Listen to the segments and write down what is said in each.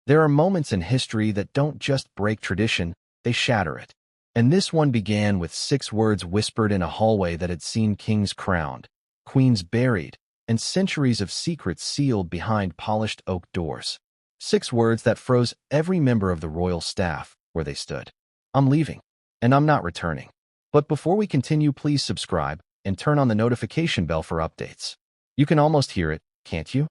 There are moments in history that don't just break tradition, they shatter it. And this one began with 6 words whispered in a hallway that had seen kings crowned, queens buried, and centuries of secrets sealed behind polished oak doors. 6 words that froze every member of the royal staff where they stood. I'm leaving, and I'm not returning. But before we continue, please subscribe and turn on the notification bell for updates. You can almost hear it, can't you?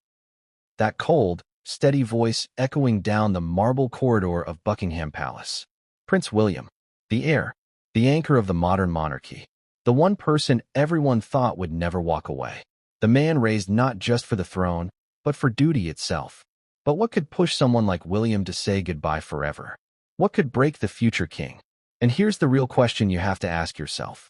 That cold, steady voice echoing down the marble corridor of Buckingham Palace. Prince William, the heir, the anchor of the modern monarchy, the one person everyone thought would never walk away. The man raised not just for the throne, but for duty itself. But what could push someone like William to say goodbye forever? What could break the future king? And here's the real question you have to ask yourself.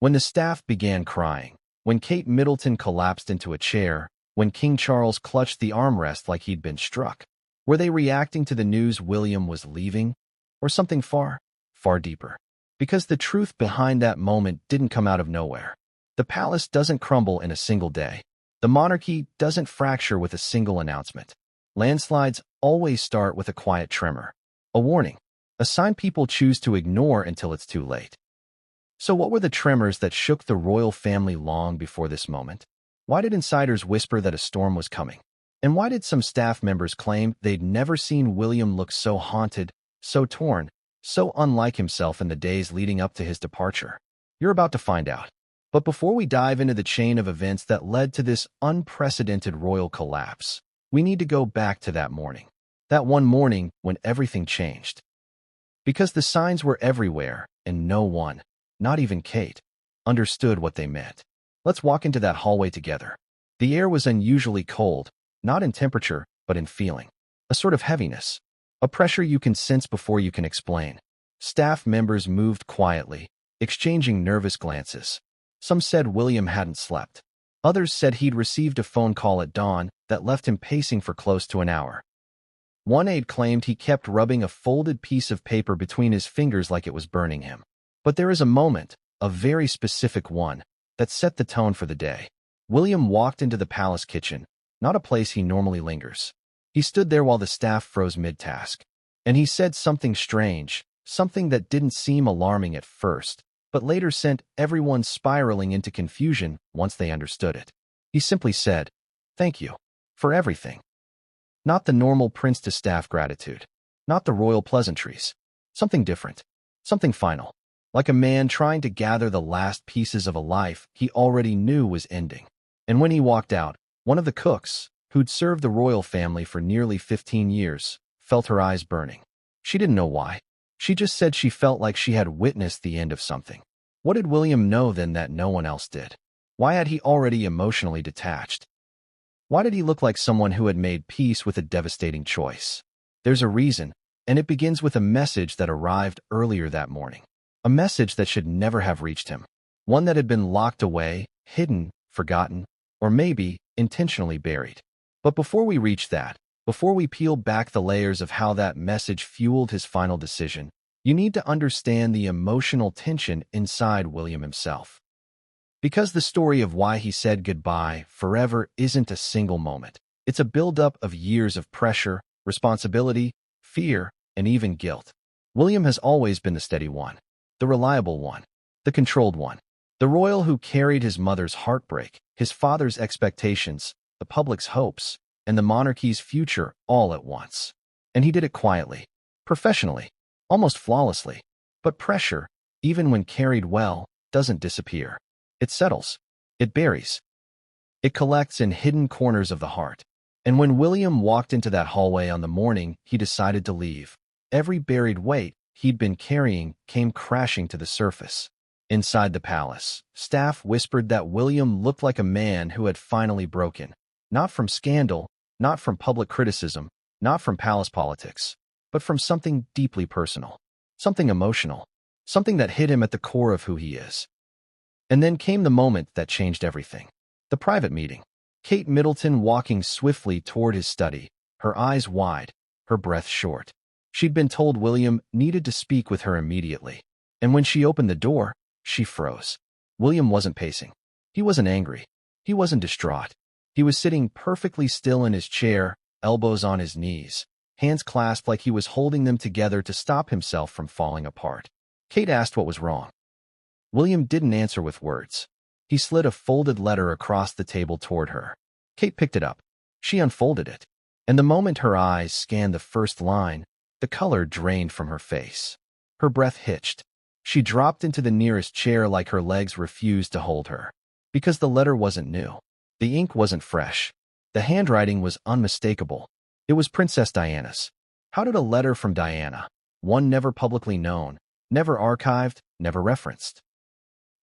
When the staff began crying, when Kate Middleton collapsed into a chair, when King Charles clutched the armrest like he'd been struck, were they reacting to the news William was leaving, or something far, far deeper? Because the truth behind that moment didn't come out of nowhere. The palace doesn't crumble in a single day. The monarchy doesn't fracture with a single announcement. Landslides always start with a quiet tremor, a warning, a sign people choose to ignore until it's too late. So what were the tremors that shook the royal family long before this moment? Why did insiders whisper that a storm was coming? And why did some staff members claim they'd never seen William look so haunted, so torn, so unlike himself in the days leading up to his departure? You're about to find out. But before we dive into the chain of events that led to this unprecedented royal collapse, we need to go back to that morning. That one morning when everything changed. Because the signs were everywhere, and no one, not even Kate, understood what they meant. Let's walk into that hallway together. The air was unusually cold, not in temperature, but in feeling. A sort of heaviness. A pressure you can sense before you can explain. Staff members moved quietly, exchanging nervous glances. Some said William hadn't slept. Others said he'd received a phone call at dawn that left him pacing for close to an hour. One aide claimed he kept rubbing a folded piece of paper between his fingers like it was burning him. But there is a moment, a very specific one, that set the tone for the day. William walked into the palace kitchen, not a place he normally lingers. He stood there while the staff froze mid-task. And he said something strange, something that didn't seem alarming at first, but later sent everyone spiraling into confusion once they understood it. He simply said, "Thank you. For everything." Not the normal prince-to-staff gratitude. Not the royal pleasantries. Something different. Something final. Like a man trying to gather the last pieces of a life he already knew was ending. And when he walked out, one of the cooks, who'd served the royal family for nearly 15 years, felt her eyes burning. She didn't know why. She just said she felt like she had witnessed the end of something. What did William know then that no one else did? Why had he already emotionally detached? Why did he look like someone who had made peace with a devastating choice? There's a reason, and it begins with a message that arrived earlier that morning. A message that should never have reached him. One that had been locked away, hidden, forgotten, or maybe intentionally buried. But before we reach that, before we peel back the layers of how that message fueled his final decision, you need to understand the emotional tension inside William himself. Because the story of why he said goodbye forever isn't a single moment. It's a buildup of years of pressure, responsibility, fear, and even guilt. William has always been the steady one, the reliable one, the controlled one, the royal who carried his mother's heartbreak, his father's expectations, the public's hopes, and the monarchy's future all at once. And he did it quietly, professionally, almost flawlessly. But pressure, even when carried well, doesn't disappear. It settles. It buries. It collects in hidden corners of the heart. And when William walked into that hallway on the morning he decided to leave, every buried weight he'd been carrying came crashing to the surface. Inside the palace, staff whispered that William looked like a man who had finally broken. Not from scandal, not from public criticism, not from palace politics, but from something deeply personal, something emotional, something that hit him at the core of who he is. And then came the moment that changed everything. The private meeting. Kate Middleton walking swiftly toward his study, her eyes wide, her breath short. She'd been told William needed to speak with her immediately. And when she opened the door, she froze. William wasn't pacing. He wasn't angry. He wasn't distraught. He was sitting perfectly still in his chair, elbows on his knees, hands clasped like he was holding them together to stop himself from falling apart. Kate asked what was wrong. William didn't answer with words. He slid a folded letter across the table toward her. Kate picked it up. She unfolded it. And the moment her eyes scanned the first line, the color drained from her face. Her breath hitched. She dropped into the nearest chair like her legs refused to hold her. Because the letter wasn't new. The ink wasn't fresh. The handwriting was unmistakable. It was Princess Diana's. How did a letter from Diana, one never publicly known, never archived, never referenced,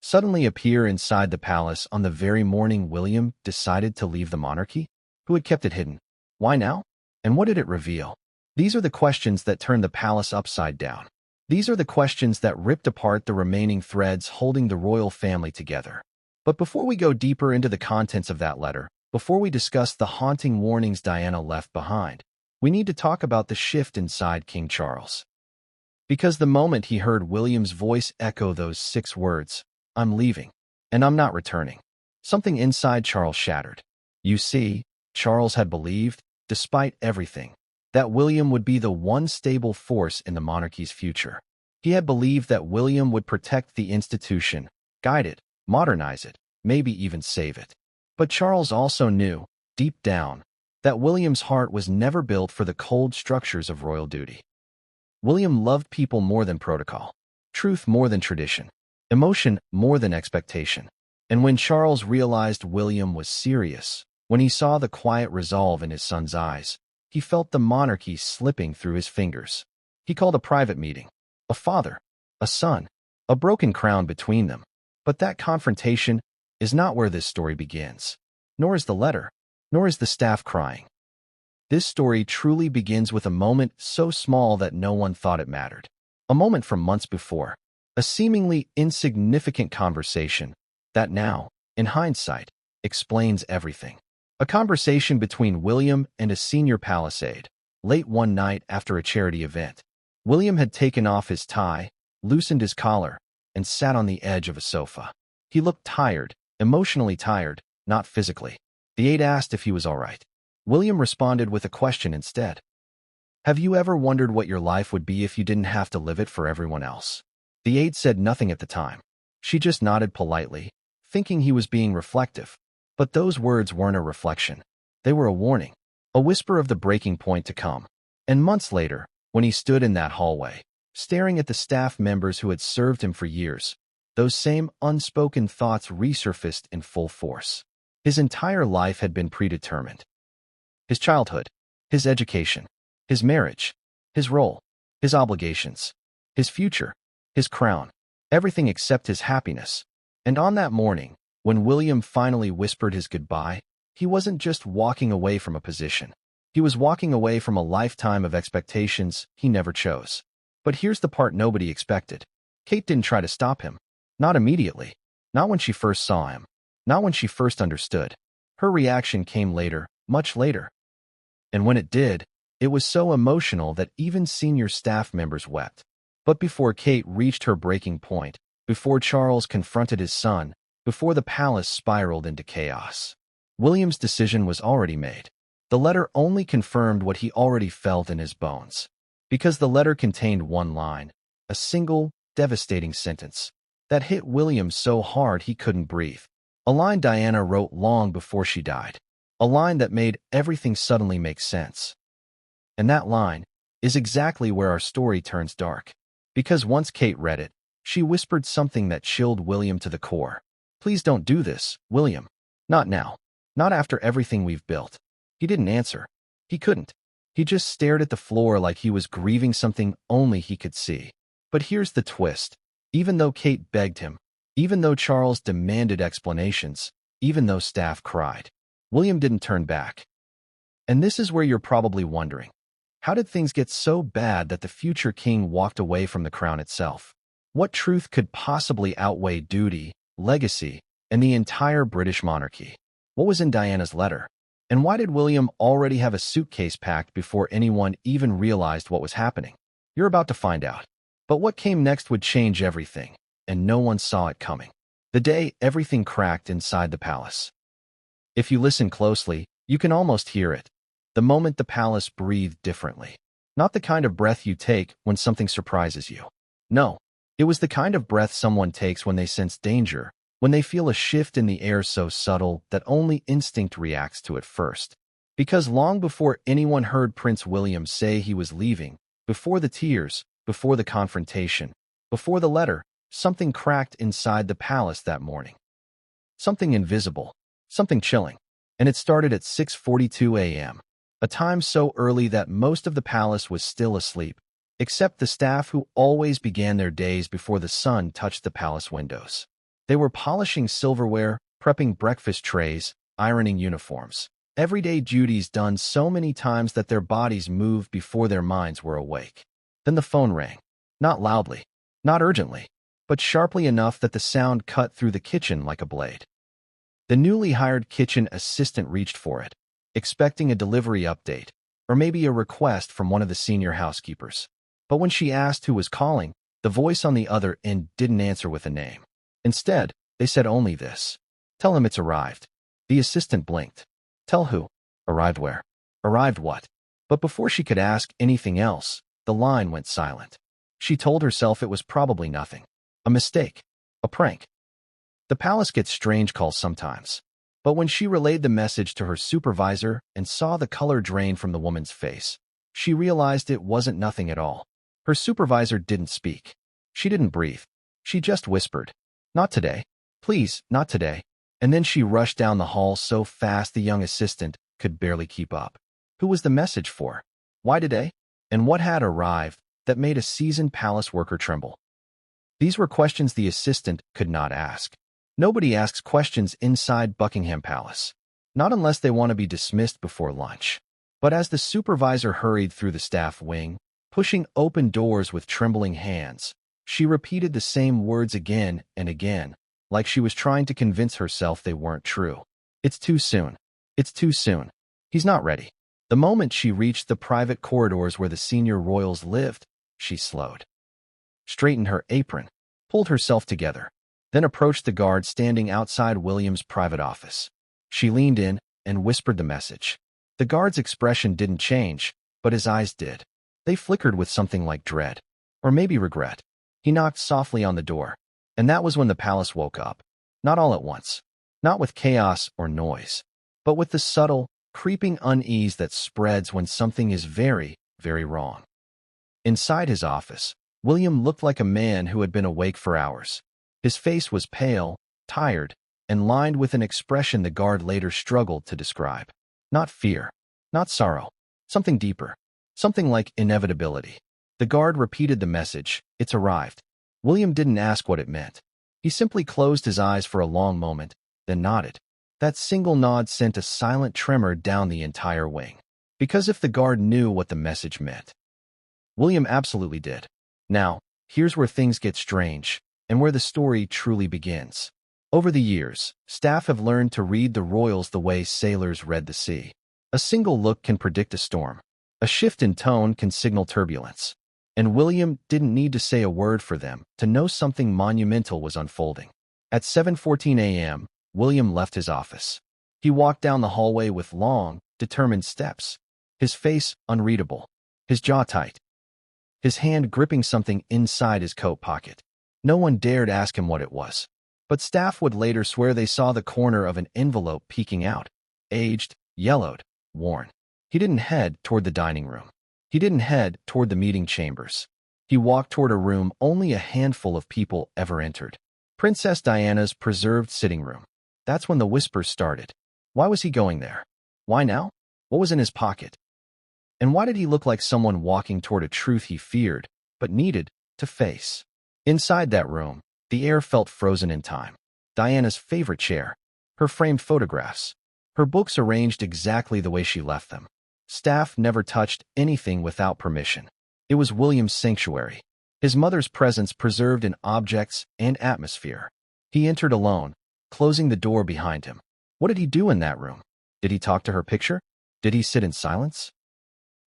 suddenly appear inside the palace on the very morning William decided to leave the monarchy? Who had kept it hidden? Why now? And what did it reveal? These are the questions that turned the palace upside down. These are the questions that ripped apart the remaining threads holding the royal family together. But before we go deeper into the contents of that letter, before we discuss the haunting warnings Diana left behind, we need to talk about the shift inside King Charles. Because the moment he heard William's voice echo those 6 words, "I'm leaving, and I'm not returning," something inside Charles shattered. You see, Charles had believed, despite everything, that William would be the one stable force in the monarchy's future. He had believed that William would protect the institution, guide it, modernize it, maybe even save it. But Charles also knew, deep down, that William's heart was never built for the cold structures of royal duty. William loved people more than protocol, truth more than tradition, emotion more than expectation. And when Charles realized William was serious, when he saw the quiet resolve in his son's eyes, he felt the monarchy slipping through his fingers. He called a private meeting. A father, a son, a broken crown between them. But that confrontation is not where this story begins. Nor is the letter, nor is the staff crying. This story truly begins with a moment so small that no one thought it mattered. A moment from months before. A seemingly insignificant conversation that now, in hindsight, explains everything. A conversation between William and a senior palace aide, late one night after a charity event. William had taken off his tie, loosened his collar, and sat on the edge of a sofa. He looked tired, emotionally tired, not physically. The aide asked if he was all right. William responded with a question instead. "Have you ever wondered what your life would be if you didn't have to live it for everyone else?" The aide said nothing at the time. She just nodded politely, thinking he was being reflective. But those words weren't a reflection. They were a warning, a whisper of the breaking point to come. And months later, when he stood in that hallway, staring at the staff members who had served him for years, those same unspoken thoughts resurfaced in full force. His entire life had been predetermined. His childhood, his education, his marriage, his role, his obligations, his future, his crown, everything except his happiness. And on that morning, when William finally whispered his goodbye, he wasn't just walking away from a position. He was walking away from a lifetime of expectations he never chose. But here's the part nobody expected. Kate didn't try to stop him. Not immediately. Not when she first saw him. Not when she first understood. Her reaction came later, much later. And when it did, it was so emotional that even senior staff members wept. But before Kate reached her breaking point, before Charles confronted his son, before the palace spiraled into chaos, William's decision was already made. The letter only confirmed what he already felt in his bones. Because the letter contained one line, a single, devastating sentence, that hit William so hard he couldn't breathe. A line Diana wrote long before she died. A line that made everything suddenly make sense. And that line is exactly where our story turns dark. Because once Kate read it, she whispered something that chilled William to the core. "Please don't do this, William. Not now. Not after everything we've built." He didn't answer. He couldn't. He just stared at the floor like he was grieving something only he could see. But here's the twist. Even though Kate begged him, even though Charles demanded explanations, even though staff cried, William didn't turn back. And this is where you're probably wondering, how did things get so bad that the future king walked away from the crown itself? What truth could possibly outweigh duty, legacy, and the entire British monarchy? What was in Diana's letter? And why did William already have a suitcase packed before anyone even realized what was happening? You're about to find out. But what came next would change everything, and no one saw it coming. The day everything cracked inside the palace. If you listen closely, you can almost hear it. The moment the palace breathed differently. Not the kind of breath you take when something surprises you. No, it was the kind of breath someone takes when they sense danger, when they feel a shift in the air so subtle that only instinct reacts to it first. Because long before anyone heard Prince William say he was leaving, before the tears, before the confrontation, before the letter, something cracked inside the palace that morning. Something invisible, something chilling. And it started at 6:42 a.m., a time so early that most of the palace was still asleep, except the staff who always began their days before the sun touched the palace windows. They were polishing silverware, prepping breakfast trays, ironing uniforms. Everyday duties done so many times that their bodies moved before their minds were awake. Then the phone rang. Not loudly, not urgently, but sharply enough that the sound cut through the kitchen like a blade. The newly hired kitchen assistant reached for it, expecting a delivery update, or maybe a request from one of the senior housekeepers. But when she asked who was calling, the voice on the other end didn't answer with a name. Instead, they said only this: "Tell him it's arrived." The assistant blinked. Tell who? Arrived where? Arrived what? But before she could ask anything else, the line went silent. She told herself it was probably nothing. A mistake. A prank. The palace gets strange calls sometimes. But when she relayed the message to her supervisor and saw the color drain from the woman's face, she realized it wasn't nothing at all. Her supervisor didn't speak. She didn't breathe. She just whispered, "Not today. Please, not today." And then she rushed down the hall so fast the young assistant could barely keep up. Who was the message for? Why today? And what had arrived that made a seasoned palace worker tremble? These were questions the assistant could not ask. Nobody asks questions inside Buckingham Palace. Not unless they want to be dismissed before lunch. But as the supervisor hurried through the staff wing, pushing open doors with trembling hands, she repeated the same words again and again, like she was trying to convince herself they weren't true. It's too soon. It's too soon. He's not ready. The moment she reached the private corridors where the senior royals lived, she slowed, straightened her apron, pulled herself together, then approached the guard standing outside William's private office. She leaned in and whispered the message. The guard's expression didn't change, but his eyes did. They flickered with something like dread, or maybe regret. He knocked softly on the door, and that was when the palace woke up. Not all at once, not with chaos or noise, but with the subtle, creeping unease that spreads when something is very, very wrong. Inside his office, William looked like a man who had been awake for hours. His face was pale, tired, and lined with an expression the guard later struggled to describe. Not fear, not sorrow, something deeper, something like inevitability. The guard repeated the message, "It's arrived." William didn't ask what it meant. He simply closed his eyes for a long moment, then nodded. That single nod sent a silent tremor down the entire wing. Because if the guard knew what the message meant, William absolutely did. Now, here's where things get strange, and where the story truly begins. Over the years, staff have learned to read the royals the way sailors read the sea. A single look can predict a storm. A shift in tone can signal turbulence. And William didn't need to say a word for them to know something monumental was unfolding. At 7:14 a.m., William left his office. He walked down the hallway with long, determined steps, his face unreadable, his jaw tight, his hand gripping something inside his coat pocket. No one dared ask him what it was, but staff would later swear they saw the corner of an envelope peeking out, aged, yellowed, worn. He didn't head toward the dining room. He didn't head toward the meeting chambers. He walked toward a room only a handful of people ever entered. Princess Diana's preserved sitting room. That's when the whispers started. Why was he going there? Why now? What was in his pocket? And why did he look like someone walking toward a truth he feared, but needed, to face? Inside that room, the air felt frozen in time. Diana's favorite chair, her framed photographs, her books arranged exactly the way she left them. Staff never touched anything without permission. It was William's sanctuary, his mother's presence preserved in objects and atmosphere. He entered alone, closing the door behind him. What did he do in that room? Did he talk to her picture? Did he sit in silence?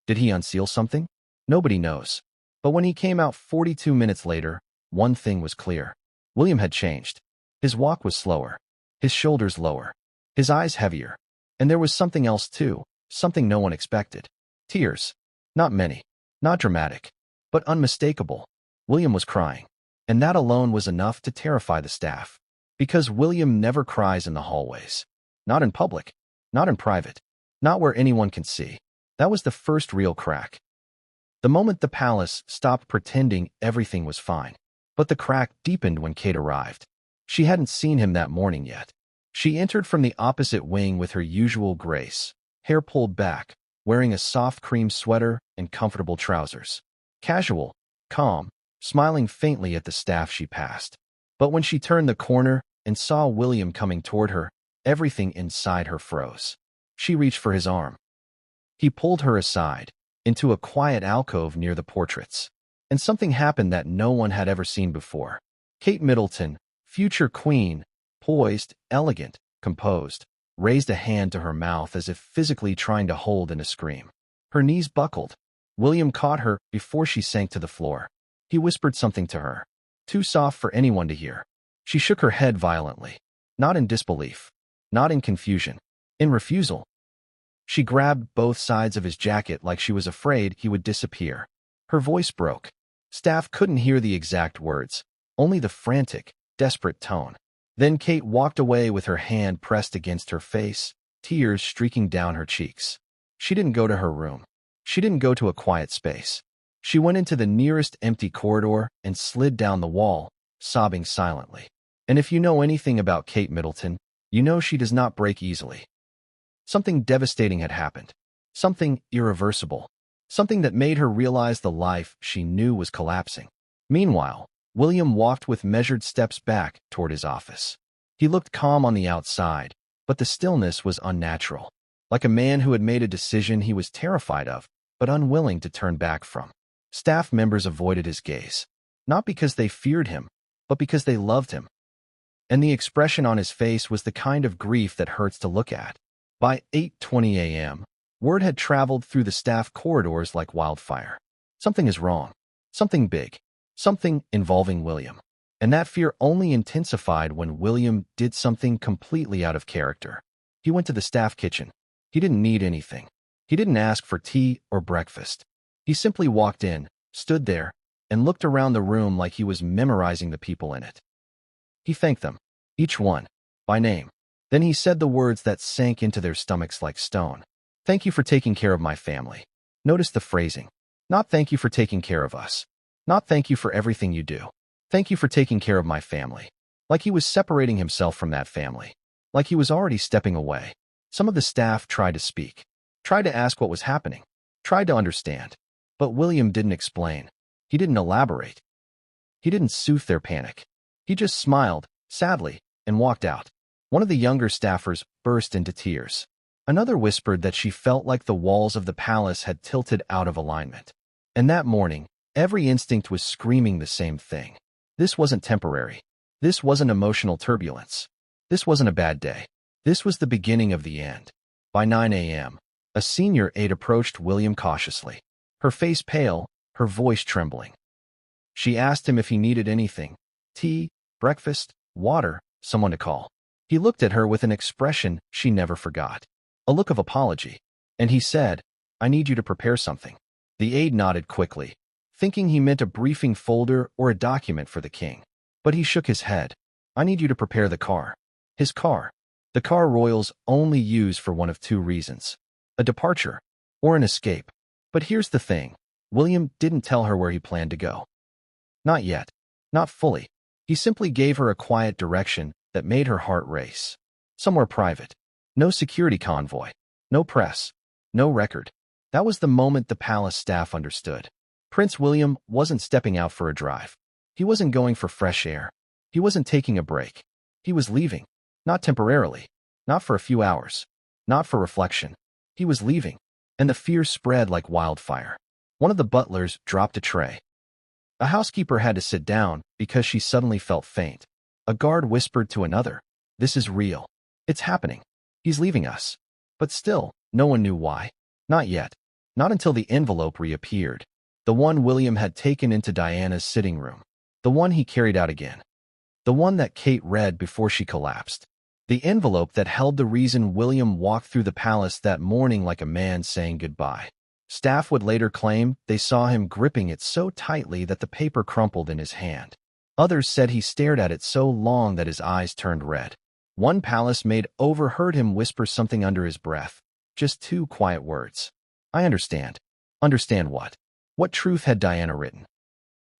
Did he unseal something? Nobody knows. But when he came out 42 minutes later, one thing was clear. William had changed. His walk was slower, his shoulders lower, his eyes heavier. And there was something else too, something no one expected. Tears. Not many. Not dramatic, but unmistakable. William was crying, and that alone was enough to terrify the staff. Because William never cries in the hallways. Not in public, not in private, not where anyone can see. That was the first real crack. The moment the palace stopped pretending everything was fine. But the crack deepened when Kate arrived. She hadn't seen him that morning yet. She entered from the opposite wing with her usual grace, hair pulled back, wearing a soft cream sweater and comfortable trousers. Casual, calm, smiling faintly at the staff she passed. But when she turned the corner and saw William coming toward her, everything inside her froze. She reached for his arm. He pulled her aside, into a quiet alcove near the portraits. And something happened that no one had ever seen before. Kate Middleton, future queen, poised, elegant, composed, raised a hand to her mouth as if physically trying to hold in a scream. Her knees buckled. William caught her before she sank to the floor. He whispered something to her, too soft for anyone to hear. She shook her head violently, not in disbelief, not in confusion, in refusal. She grabbed both sides of his jacket like she was afraid he would disappear. Her voice broke. Staff couldn't hear the exact words, only the frantic, desperate tone. Then Kate walked away with her hand pressed against her face, tears streaking down her cheeks. She didn't go to her room. She didn't go to a quiet space. She went into the nearest empty corridor and slid down the wall, sobbing silently. And if you know anything about Kate Middleton, you know she does not break easily. Something devastating had happened. Something irreversible. Something that made her realize the life she knew was collapsing. Meanwhile, William walked with measured steps back toward his office. He looked calm on the outside, but the stillness was unnatural, like a man who had made a decision he was terrified of, but unwilling to turn back from. Staff members avoided his gaze, not because they feared him, but because they loved him. And the expression on his face was the kind of grief that hurts to look at. By 8:20 a.m., word had traveled through the staff corridors like wildfire. Something is wrong. Something big. Something involving William. And that fear only intensified when William did something completely out of character. He went to the staff kitchen. He didn't need anything. He didn't ask for tea or breakfast. He simply walked in, stood there, and looked around the room like he was memorizing the people in it. He thanked them, each one, by name. Then he said the words that sank into their stomachs like stone. Thank you for taking care of my family. Notice the phrasing. Not thank you for taking care of us. Not thank you for everything you do. Thank you for taking care of my family. Like he was separating himself from that family. Like he was already stepping away. Some of the staff tried to speak. Tried to ask what was happening. Tried to understand. But William didn't explain. He didn't elaborate. He didn't soothe their panic. He just smiled, sadly, and walked out. One of the younger staffers burst into tears. Another whispered that she felt like the walls of the palace had tilted out of alignment. And that morning, every instinct was screaming the same thing. This wasn't temporary. This wasn't emotional turbulence. This wasn't a bad day. This was the beginning of the end. By 9 a.m., a senior aide approached William cautiously, her face pale, her voice trembling. She asked him if he needed anything: tea, breakfast, water, someone to call. He looked at her with an expression she never forgot, a look of apology, and he said, "I need you to prepare something." The aide nodded quickly, thinking he meant a briefing folder or a document for the king. But he shook his head. "I need you to prepare the car." His car. The car royals only use for one of two reasons: a departure or an escape. But here's the thing. William didn't tell her where he planned to go. Not yet. Not fully. He simply gave her a quiet direction that made her heart race. Somewhere private. No security convoy. No press. No record. That was the moment the palace staff understood. Prince William wasn't stepping out for a drive. He wasn't going for fresh air. He wasn't taking a break. He was leaving. Not temporarily. Not for a few hours. Not for reflection. He was leaving. And the fear spread like wildfire. One of the butlers dropped a tray. A housekeeper had to sit down because she suddenly felt faint. A guard whispered to another, "This is real. It's happening. He's leaving us." But still, no one knew why. Not yet. Not until the envelope reappeared. The one William had taken into Diana's sitting room. The one he carried out again. The one that Kate read before she collapsed. The envelope that held the reason William walked through the palace that morning like a man saying goodbye. Staff would later claim they saw him gripping it so tightly that the paper crumpled in his hand. Others said he stared at it so long that his eyes turned red. One palace maid overheard him whisper something under his breath, just 2 quiet words. I understand. Understand what? What truth had Diana written?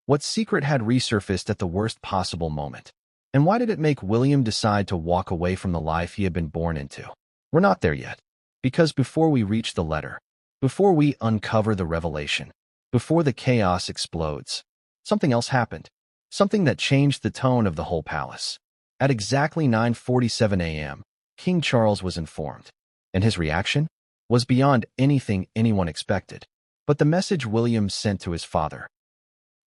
What secret had resurfaced at the worst possible moment? And why did it make William decide to walk away from the life he had been born into? We're not there yet. Because before we reach the letter, before we uncover the revelation, before the chaos explodes, something else happened. Something that changed the tone of the whole palace. At exactly 9:47 a.m., King Charles was informed. And his reaction was beyond anything anyone expected. But the message William sent to his father,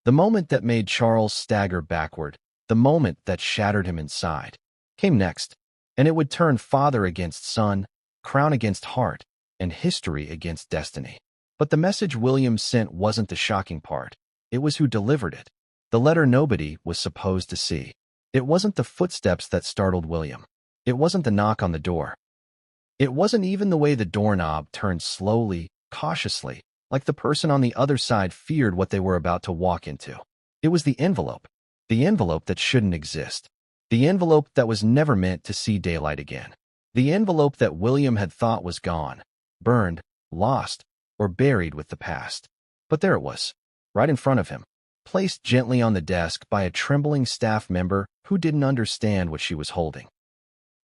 the moment that made Charles stagger backward, the moment that shattered him inside, came next. And it would turn father against son, crown against heart, and history against destiny. But the message William sent wasn't the shocking part. It was who delivered it. The letter nobody was supposed to see. It wasn't the footsteps that startled William. It wasn't the knock on the door. It wasn't even the way the doorknob turned slowly, cautiously, like the person on the other side feared what they were about to walk into. It was the envelope that shouldn't exist. The envelope that was never meant to see daylight again. The envelope that William had thought was gone, burned, lost, or buried with the past. But there it was, right in front of him, placed gently on the desk by a trembling staff member who didn't understand what she was holding.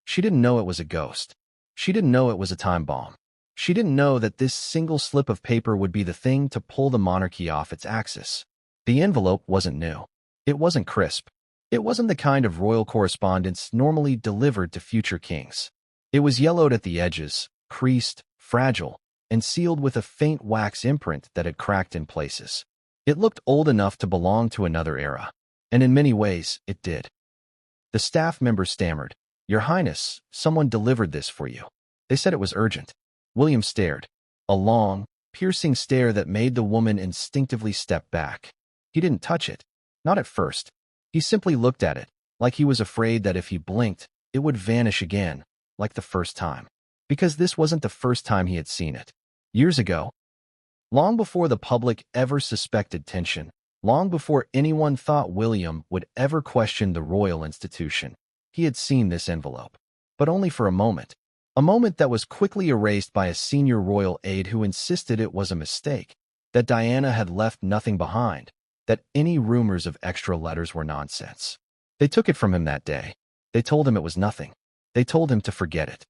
She didn't know it was a ghost. She didn't know it was a time bomb. She didn't know that this single slip of paper would be the thing to pull the monarchy off its axis. The envelope wasn't new. It wasn't crisp. It wasn't the kind of royal correspondence normally delivered to future kings. It was yellowed at the edges, creased, fragile, and sealed with a faint wax imprint that had cracked in places. It looked old enough to belong to another era, and in many ways, it did. The staff member stammered, "Your Highness, someone delivered this for you. They said it was urgent." William stared, a long, piercing stare that made the woman instinctively step back. He didn't touch it, not at first. He simply looked at it, like he was afraid that if he blinked, it would vanish again, like the first time. Because this wasn't the first time he had seen it. Years ago, long before the public ever suspected tension, long before anyone thought William would ever question the royal institution, he had seen this envelope. But only for a moment that was quickly erased by a senior royal aide who insisted it was a mistake, that Diana had left nothing behind, that any rumors of extra letters were nonsense. They took it from him that day. They told him it was nothing. They told him to forget it.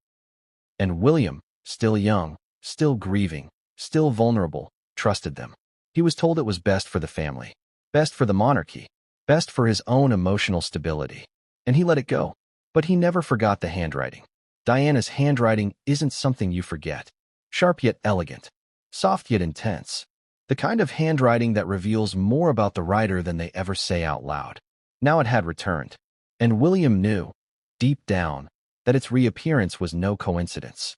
And William, still young, still grieving, still vulnerable, trusted them. He was told it was best for the family, best for the monarchy, best for his own emotional stability. And he let it go. But he never forgot the handwriting. Diana's handwriting isn't something you forget. Sharp yet elegant, soft yet intense. The kind of handwriting that reveals more about the writer than they ever say out loud. Now it had returned. And William knew, deep down, that its reappearance was no coincidence.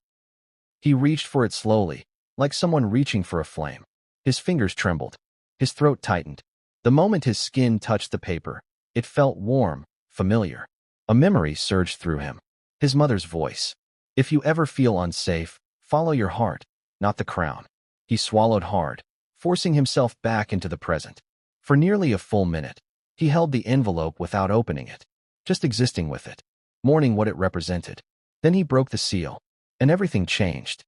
He reached for it slowly, like someone reaching for a flame. His fingers trembled. His throat tightened. The moment his skin touched the paper, it felt warm, familiar. A memory surged through him. His mother's voice. "If you ever feel unsafe, follow your heart, not the crown." He swallowed hard, forcing himself back into the present. For nearly a full minute, he held the envelope without opening it, just existing with it, mourning what it represented. Then he broke the seal, and everything changed.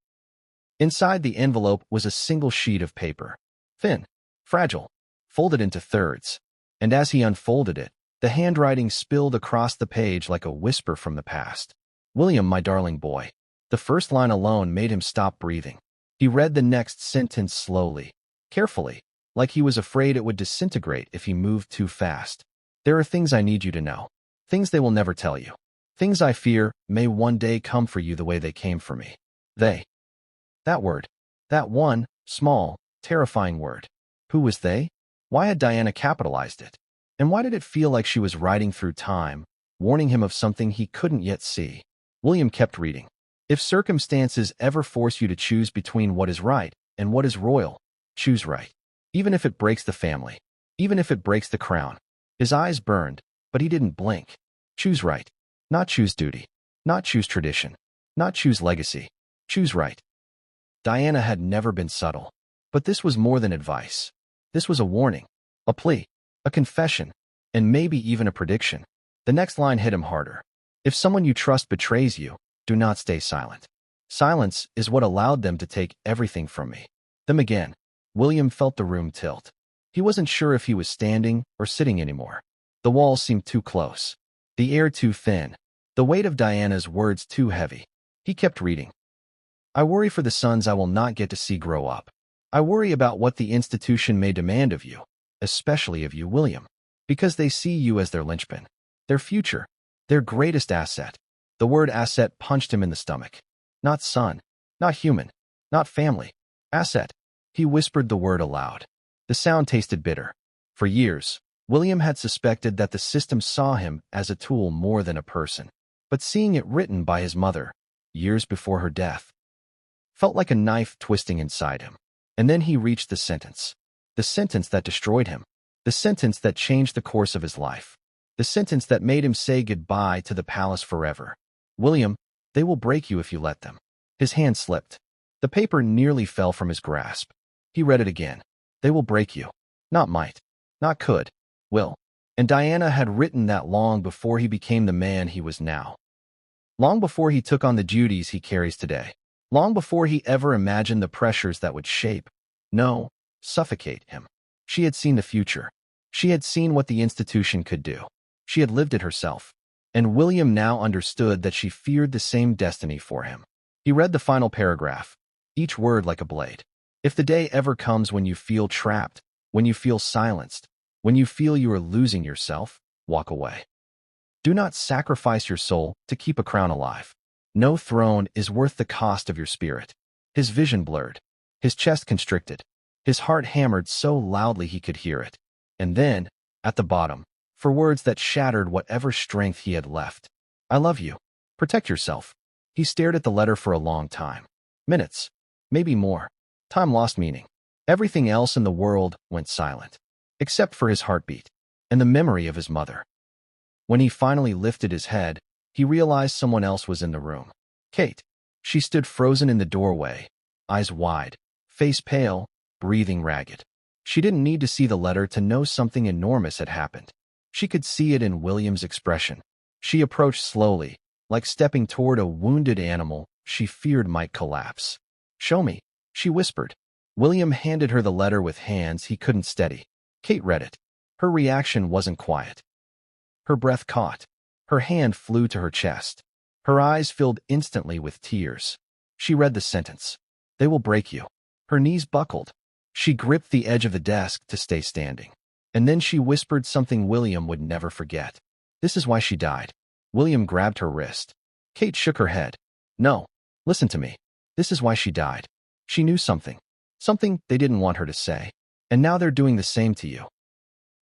Inside the envelope was a single sheet of paper, thin, fragile, folded into thirds. And as he unfolded it, the handwriting spilled across the page like a whisper from the past. "William, my darling boy." The first line alone made him stop breathing. He read the next sentence slowly, carefully, like he was afraid it would disintegrate if he moved too fast. "There are things I need you to know. Things they will never tell you. Things I fear may one day come for you the way they came for me." They. That word. That one, small, terrifying word. Who was they? Why had Diana capitalized it? And why did it feel like she was riding through time, warning him of something he couldn't yet see? William kept reading. "If circumstances ever force you to choose between what is right and what is royal, choose right. Even if it breaks the family. Even if it breaks the crown." His eyes burned, but he didn't blink. Choose right. Not choose duty. Not choose tradition. Not choose legacy. Choose right. Diana had never been subtle. But this was more than advice. This was a warning, a plea, a confession, and maybe even a prediction. The next line hit him harder. If someone you trust betrays you, do not stay silent. Silence is what allowed them to take everything from me. Them again. William felt the room tilt. He wasn't sure if he was standing or sitting anymore. The walls seemed too close. The air too thin. The weight of Diana's words too heavy. He kept reading. I worry for the sons I will not get to see grow up. I worry about what the institution may demand of you, especially of you, William, because they see you as their linchpin, their future, their greatest asset. The word asset punched him in the stomach. Not son, not human, not family. Asset. He whispered the word aloud. The sound tasted bitter. For years, William had suspected that the system saw him as a tool more than a person. But seeing it written by his mother, years before her death, felt like a knife twisting inside him. And then he reached the sentence that destroyed him, the sentence that changed the course of his life, the sentence that made him say goodbye to the palace forever. William, they will break you if you let them. His hand slipped. The paper nearly fell from his grasp. He read it again. They will break you. Not might. Not could. Will. And Diana had written that long before he became the man he was now. Long before he took on the duties he carries today. Long before he ever imagined the pressures that would shape, no, suffocate him. She had seen the future. She had seen what the institution could do. She had lived it herself. And William now understood that she feared the same destiny for him. He read the final paragraph, each word like a blade. If the day ever comes when you feel trapped, when you feel silenced, when you feel you are losing yourself, walk away. Do not sacrifice your soul to keep a crown alive. No throne is worth the cost of your spirit. His vision blurred, his chest constricted, his heart hammered so loudly he could hear it. And then, at the bottom, for words that shattered whatever strength he had left. I love you. Protect yourself. He stared at the letter for a long time. Minutes, maybe more. Time lost meaning. Everything else in the world went silent, except for his heartbeat and the memory of his mother. When he finally lifted his head, he realized someone else was in the room. Kate. She stood frozen in the doorway, eyes wide, face pale, breathing ragged. She didn't need to see the letter to know something enormous had happened. She could see it in William's expression. She approached slowly, like stepping toward a wounded animal she feared might collapse. Show me, she whispered. William handed her the letter with hands he couldn't steady. Kate read it. Her reaction wasn't quiet. Her breath caught. Her hand flew to her chest. Her eyes filled instantly with tears. She read the sentence. They will break you. Her knees buckled. She gripped the edge of the desk to stay standing. And then she whispered something William would never forget. This is why she died. William grabbed her wrist. Kate shook her head. No, listen to me. This is why she died. She knew something. Something they didn't want her to say. And now they're doing the same to you.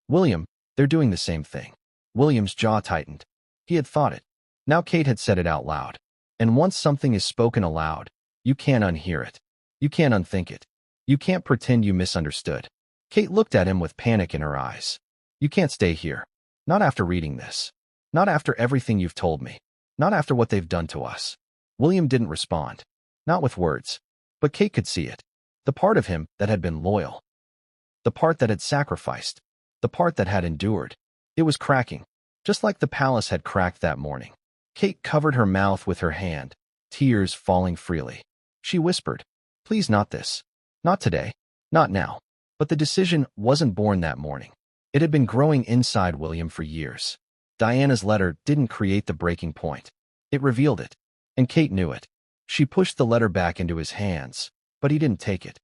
William, they're doing the same thing. William's jaw tightened. He had thought it. Now Kate had said it out loud. And once something is spoken aloud, you can't unhear it. You can't unthink it. You can't pretend you misunderstood. Kate looked at him with panic in her eyes. You can't stay here. Not after reading this. Not after everything you've told me. Not after what they've done to us. William didn't respond. Not with words. But Kate could see it. The part of him that had been loyal. The part that had sacrificed. The part that had endured. It was cracking. Just like the palace had cracked that morning. Kate covered her mouth with her hand, tears falling freely. She whispered, please not this. Not today. Not now. But the decision wasn't born that morning. It had been growing inside William for years. Diana's letter didn't create the breaking point. It revealed it. And Kate knew it. She pushed the letter back into his hands, but he didn't take it.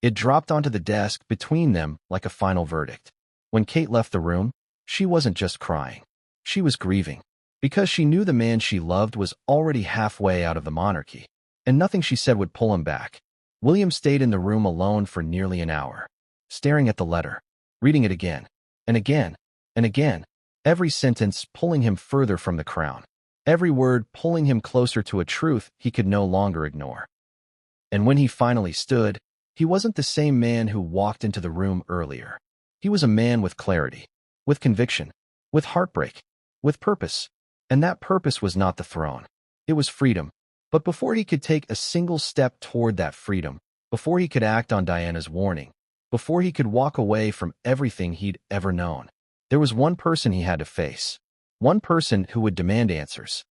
It dropped onto the desk between them like a final verdict. When Kate left the room, she wasn't just crying. She was grieving. Because she knew the man she loved was already halfway out of the monarchy, and nothing she said would pull him back. William stayed in the room alone for nearly an hour, staring at the letter, reading it again, and again, and again, every sentence pulling him further from the crown, every word pulling him closer to a truth he could no longer ignore. And when he finally stood, he wasn't the same man who walked into the room earlier. He was a man with clarity, with conviction, with heartbreak, with purpose. And that purpose was not the throne. It was freedom. But before he could take a single step toward that freedom, before he could act on Diana's warning, before he could walk away from everything he'd ever known. There was one person he had to face, one person who would demand answers,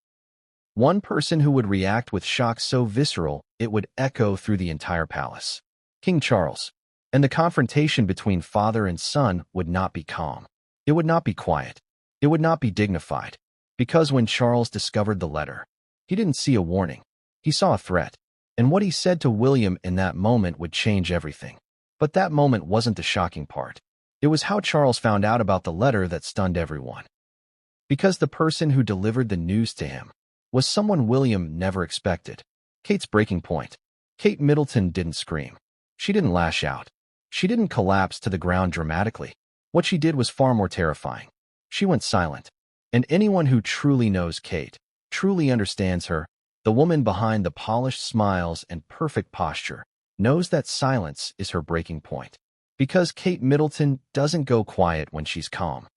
one person who would react with shock so visceral it would echo through the entire palace. King Charles. And the confrontation between father and son would not be calm. It would not be quiet. It would not be dignified. Because when Charles discovered the letter, he didn't see a warning. He saw a threat. And what he said to William in that moment would change everything. But that moment wasn't the shocking part. It was how Charles found out about the letter that stunned everyone. Because the person who delivered the news to him was someone William never expected. Kate's breaking point. Kate Middleton didn't scream. She didn't lash out. She didn't collapse to the ground dramatically. What she did was far more terrifying. She went silent. And anyone who truly knows Kate, truly understands her, the woman behind the polished smiles and perfect posture, knows that silence is her breaking point. Because Kate Middleton doesn't go quiet when she's calm.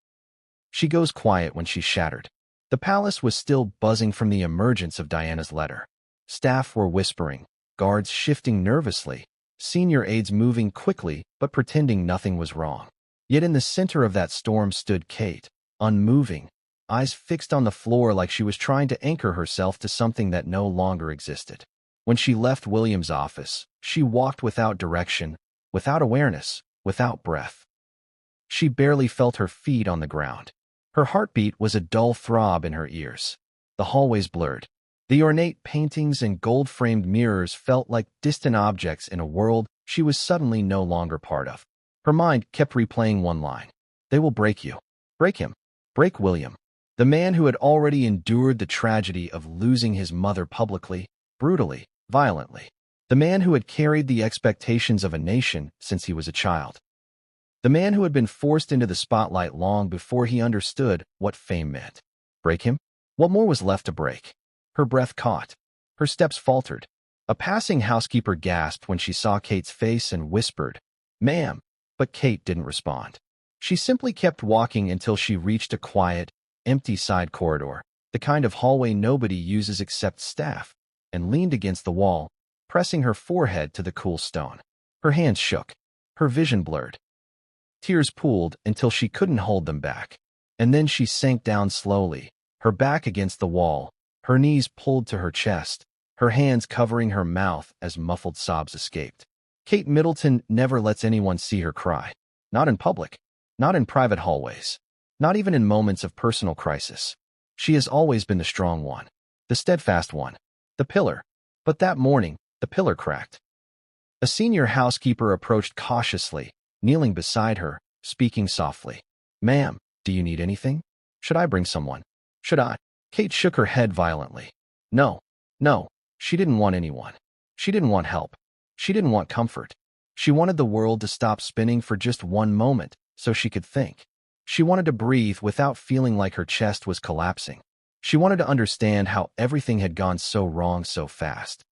She goes quiet when she's shattered. The palace was still buzzing from the emergence of Diana's letter. Staff were whispering, guards shifting nervously, senior aides moving quickly but pretending nothing was wrong. Yet in the center of that storm stood Kate, unmoving, eyes fixed on the floor like she was trying to anchor herself to something that no longer existed. When she left William's office, she walked without direction, without awareness, without breath. She barely felt her feet on the ground. Her heartbeat was a dull throb in her ears. The hallways blurred. The ornate paintings and gold-framed mirrors felt like distant objects in a world she was suddenly no longer part of. Her mind kept replaying one line. They will break you. Break him. Break William. The man who had already endured the tragedy of losing his mother publicly, brutally, violently. The man who had carried the expectations of a nation since he was a child. The man who had been forced into the spotlight long before he understood what fame meant. Break him? What more was left to break? Her breath caught. Her steps faltered. A passing housekeeper gasped when she saw Kate's face and whispered, "Ma'am." But Kate didn't respond. She simply kept walking until she reached a quiet, empty side corridor, the kind of hallway nobody uses except staff, and leaned against the wall, pressing her forehead to the cool stone. Her hands shook. Her vision blurred. Tears pooled until she couldn't hold them back. And then she sank down slowly, her back against the wall, her knees pulled to her chest, her hands covering her mouth as muffled sobs escaped. Kate Middleton never lets anyone see her cry. Not in public. Not in private hallways. Not even in moments of personal crisis. She has always been the strong one. The steadfast one. The pillar. But that morning, the pillar cracked. A senior housekeeper approached cautiously, kneeling beside her, speaking softly. "Ma'am, do you need anything? Should I bring someone? Should I?" Kate shook her head violently. No. She didn't want anyone. She didn't want help. She didn't want comfort. She wanted the world to stop spinning for just one moment so she could think. She wanted to breathe without feeling like her chest was collapsing. She wanted to understand how everything had gone so wrong so fast.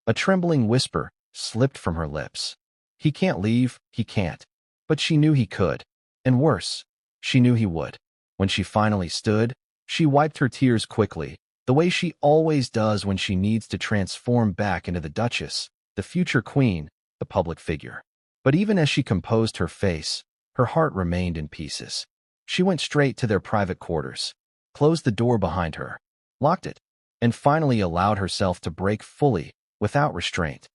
A trembling whisper slipped from her lips. He can't leave, he can't. But she knew he could. And worse, she knew he would. When she finally stood, she wiped her tears quickly, the way she always does when she needs to transform back into the Duchess, the future queen, the public figure. But even as she composed her face, her heart remained in pieces. She went straight to their private quarters, closed the door behind her, locked it, and finally allowed herself to break fully, without restraint.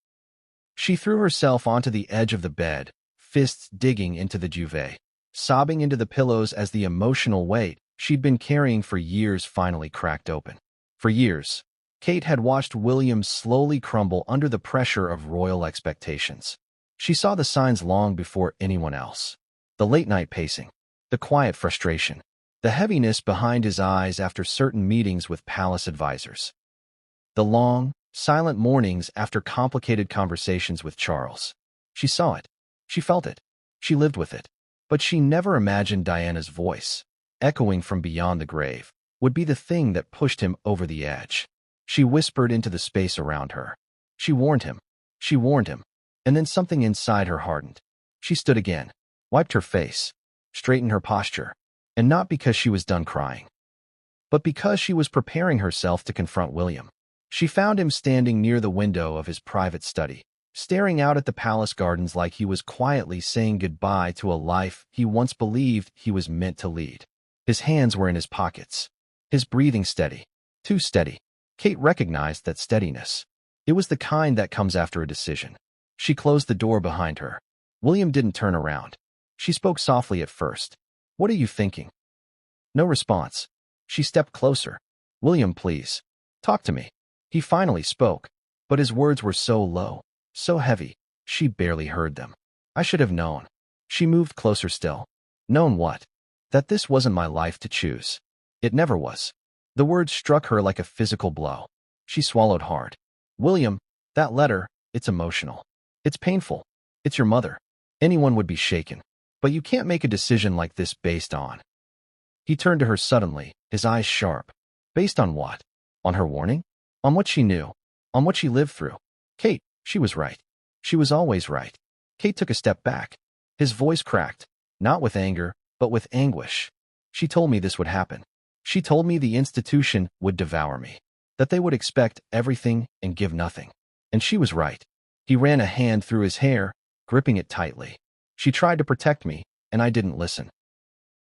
She threw herself onto the edge of the bed, fists digging into the duvet, sobbing into the pillows as the emotional weight she'd been carrying for years finally cracked open. For years, Kate had watched William slowly crumble under the pressure of royal expectations. She saw the signs long before anyone else. The late-night pacing, the quiet frustration, the heaviness behind his eyes after certain meetings with palace advisors. The long, silent mornings after complicated conversations with Charles. She saw it. She felt it. She lived with it. But she never imagined Diana's voice, echoing from beyond the grave, would be the thing that pushed him over the edge. She whispered into the space around her. She warned him. She warned him. And then something inside her hardened. She stood again, wiped her face, straightened her posture, and not because she was done crying, but because she was preparing herself to confront William. She found him standing near the window of his private study, staring out at the palace gardens like he was quietly saying goodbye to a life he once believed he was meant to lead. His hands were in his pockets, his breathing steady, too steady. Kate recognized that steadiness. It was the kind that comes after a decision. She closed the door behind her. William didn't turn around. She spoke softly at first. "What are you thinking?" No response. She stepped closer. "William, please. Talk to me." He finally spoke, but his words were so low, so heavy, she barely heard them. "I should have known." She moved closer still. "Known what?" "That this wasn't my life to choose. It never was." The words struck her like a physical blow. She swallowed hard. "William, that letter, it's emotional. It's painful. It's your mother. Anyone would be shaken. But you can't make a decision like this based on." He turned to her suddenly, his eyes sharp. Based on what? On her warning? On what she knew? On what she lived through? Kate, she was right. She was always right. Kate took a step back. His voice cracked, not with anger, but with anguish. "She told me this would happen. She told me the institution would devour me, that they would expect everything and give nothing. And she was right." He ran a hand through his hair, gripping it tightly. "She tried to protect me, and I didn't listen.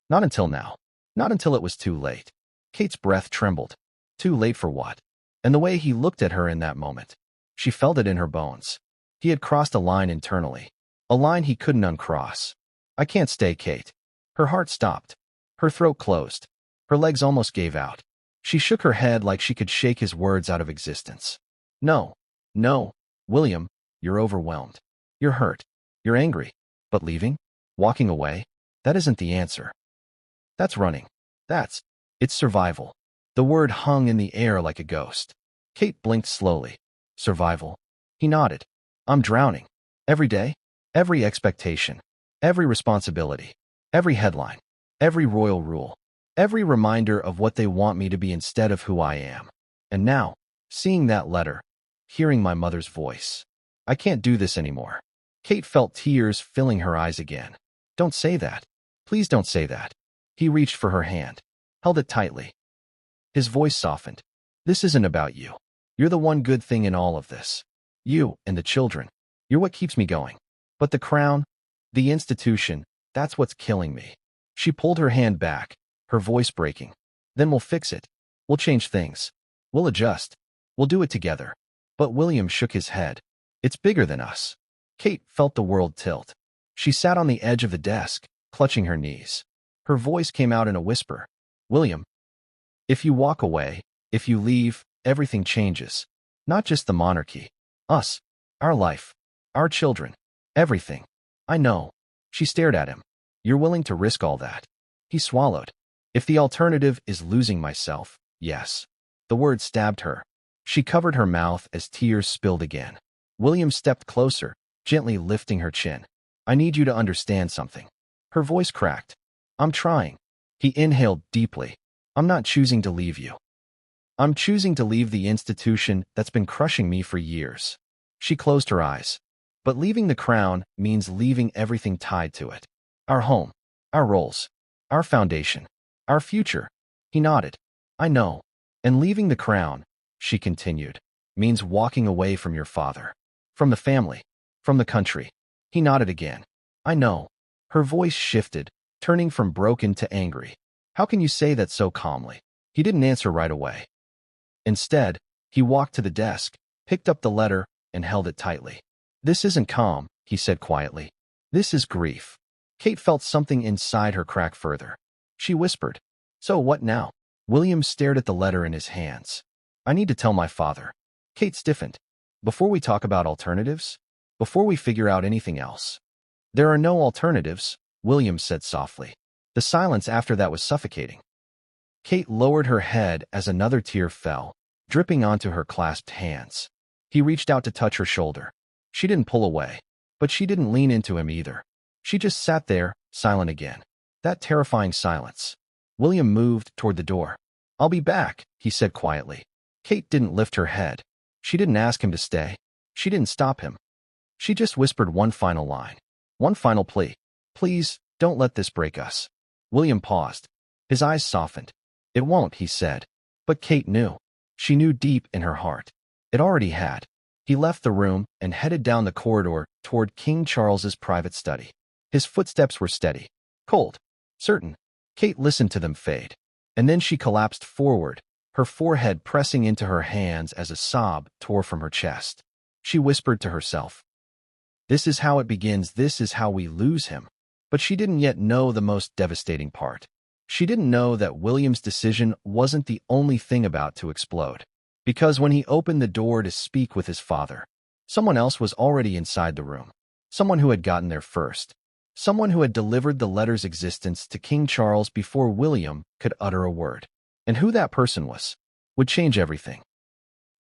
Not until now. Not until it was too late." Kate's breath trembled. Too late for what? And the way he looked at her in that moment. She felt it in her bones. He had crossed a line internally. A line he couldn't uncross. "I can't stay, Kate." Her heart stopped. Her throat closed. Her legs almost gave out. She shook her head like she could shake his words out of existence. "No. No. William, you're overwhelmed. You're hurt. You're angry. But leaving? Walking away? That isn't the answer. That's running. It's survival." The word hung in the air like a ghost. Kate blinked slowly. "Survival?" He nodded. "I'm drowning. Every day? Every expectation. Every responsibility. Every headline. Every royal rule. Every reminder of what they want me to be instead of who I am. And now, seeing that letter, hearing my mother's voice. I can't do this anymore." Kate felt tears filling her eyes again. "Don't say that. Please don't say that." He reached for her hand, held it tightly. His voice softened. "This isn't about you. You're the one good thing in all of this. You and the children. You're what keeps me going. But the crown, the institution, that's what's killing me." She pulled her hand back, her voice breaking. "Then we'll fix it. We'll change things. We'll adjust. We'll do it together." But William shook his head. "It's bigger than us." Kate felt the world tilt. She sat on the edge of the desk, clutching her knees. Her voice came out in a whisper. "William, if you walk away, if you leave, everything changes. Not just the monarchy. Us. Our life. Our children. Everything." "I know." She stared at him. "You're willing to risk all that?" He swallowed. "If the alternative is losing myself, yes." The word stabbed her. She covered her mouth as tears spilled again. William stepped closer, gently lifting her chin. "I need you to understand something." Her voice cracked. "I'm trying." He inhaled deeply. "I'm not choosing to leave you. I'm choosing to leave the institution that's been crushing me for years." She closed her eyes. "But leaving the crown means leaving everything tied to it. Our home, our roles, our foundation, our future." He nodded. "I know. And leaving the crown," she continued, "means walking away from your father, from the family, from the country." He nodded again. "I know." Her voice shifted, turning from broken to angry. "How can you say that so calmly?" He didn't answer right away. Instead, he walked to the desk, picked up the letter, and held it tightly. "This isn't calm," he said quietly. "This is grief." Kate felt something inside her crack further. She whispered, "So what now?" William stared at the letter in his hands. "I need to tell my father." Kate stiffened. "Before we talk about alternatives? Before we figure out anything else?" "There are no alternatives," William said softly. The silence after that was suffocating. Kate lowered her head as another tear fell, dripping onto her clasped hands. He reached out to touch her shoulder. She didn't pull away, but she didn't lean into him either. She just sat there, silent again. That terrifying silence. William moved toward the door. "I'll be back," he said quietly. Kate didn't lift her head. She didn't ask him to stay. She didn't stop him. She just whispered one final line. One final plea. "Please, don't let this break us." William paused. His eyes softened. "It won't," he said. But Kate knew. She knew deep in her heart. It already had. He left the room and headed down the corridor toward King Charles's private study. His footsteps were steady, cold, certain. Kate listened to them fade, and then she collapsed forward, her forehead pressing into her hands as a sob tore from her chest. She whispered to herself, "This is how it begins, this is how we lose him." But she didn't yet know the most devastating part. She didn't know that William's decision wasn't the only thing about to explode. Because when he opened the door to speak with his father, someone else was already inside the room. Someone who had gotten there first. Someone who had delivered the letter's existence to King Charles before William could utter a word. And who that person was would change everything.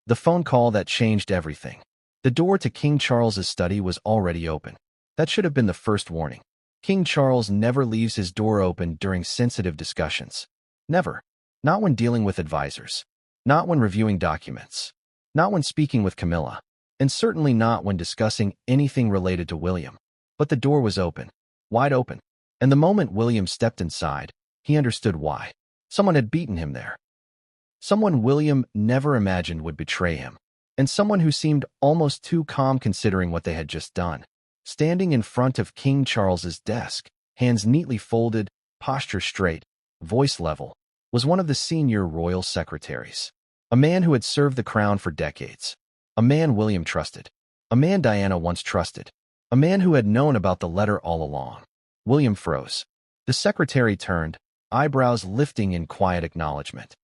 The phone call that changed everything. The door to King Charles's study was already open. That should have been the first warning. King Charles never leaves his door open during sensitive discussions. Never. Not when dealing with advisors. Not when reviewing documents. Not when speaking with Camilla. And certainly not when discussing anything related to William. But the door was open. Wide open. And the moment William stepped inside, he understood why. Someone had beaten him there. Someone William never imagined would betray him. And someone who seemed almost too calm considering what they had just done. Standing in front of King Charles's desk, hands neatly folded, posture straight, voice level, was one of the senior royal secretaries. A man who had served the crown for decades. A man William trusted. A man Diana once trusted. A man who had known about the letter all along. William froze. The secretary turned, eyebrows lifting in quiet acknowledgement.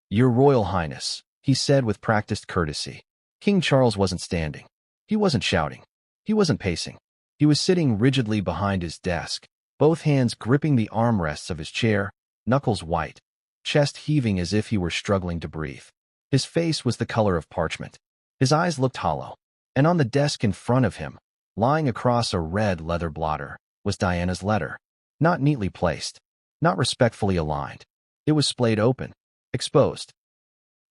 "Your Royal Highness," he said with practiced courtesy. King Charles wasn't standing. He wasn't shouting. He wasn't pacing. He was sitting rigidly behind his desk, both hands gripping the armrests of his chair, knuckles white, chest heaving as if he were struggling to breathe. His face was the color of parchment. His eyes looked hollow. And on the desk in front of him, lying across a red leather blotter, was Diana's letter. Not neatly placed. Not respectfully aligned. It was splayed open. Exposed.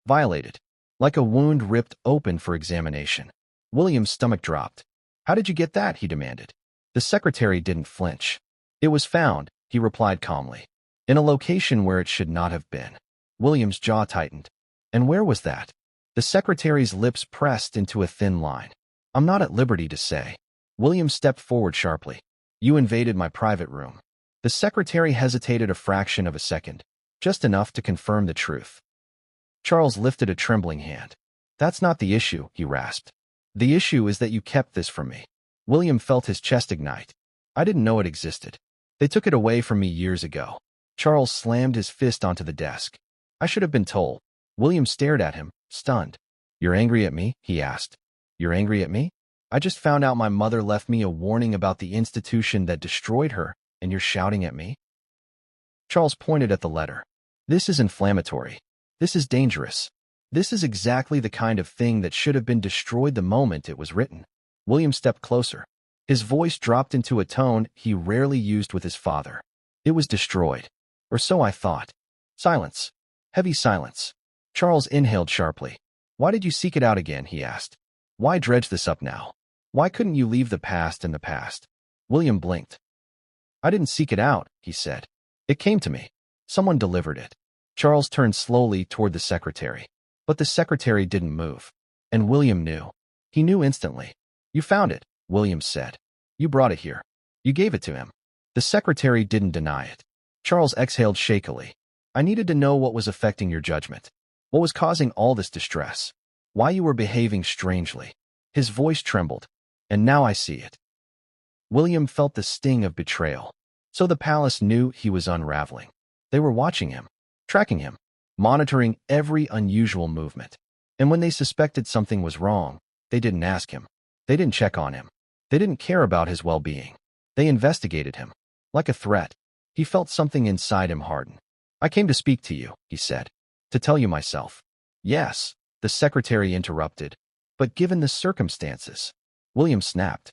Violated. Like a wound ripped open for examination. William's stomach dropped. "How did you get that?" he demanded. The secretary didn't flinch. "It was found," he replied calmly. "In a location where it should not have been." William's jaw tightened. And where was that? The secretary's lips pressed into a thin line. "I'm not at liberty to say." William stepped forward sharply. "You invaded my private room." The secretary hesitated a fraction of a second, just enough to confirm the truth. Charles lifted a trembling hand. "That's not the issue," he rasped. "The issue is that you kept this from me." William felt his chest ignite. "I didn't know it existed. They took it away from me years ago." Charles slammed his fist onto the desk. "I should have been told." William stared at him, stunned. "You're angry at me?" he asked. "You're angry at me? I just found out my mother left me a warning about the institution that destroyed her, and you're shouting at me?" Charles pointed at the letter. "This is inflammatory. This is dangerous. This is exactly the kind of thing that should have been destroyed the moment it was written." William stepped closer. His voice dropped into a tone he rarely used with his father. "It was destroyed. Or so I thought." Silence. Heavy silence. Charles inhaled sharply. "Why did you seek it out again?" he asked. "Why dredge this up now? Why couldn't you leave the past in the past?" William blinked. "I didn't seek it out," he said. "It came to me. Someone delivered it." Charles turned slowly toward the secretary. But the secretary didn't move. And William knew. He knew instantly. "You found it," William said. "You brought it here. You gave it to him." The secretary didn't deny it. Charles exhaled shakily. "I needed to know what was affecting your judgment. What was causing all this distress. Why you were behaving strangely." His voice trembled. "And now I see it." William felt the sting of betrayal. So the palace knew he was unraveling. They were watching him, tracking him, monitoring every unusual movement. And when they suspected something was wrong, they didn't ask him. They didn't check on him. They didn't care about his well-being. They investigated him. Like a threat. He felt something inside him harden. "I came to speak to you," he said. "To tell you myself." "Yes," the secretary interrupted. "But given the circumstances." William snapped.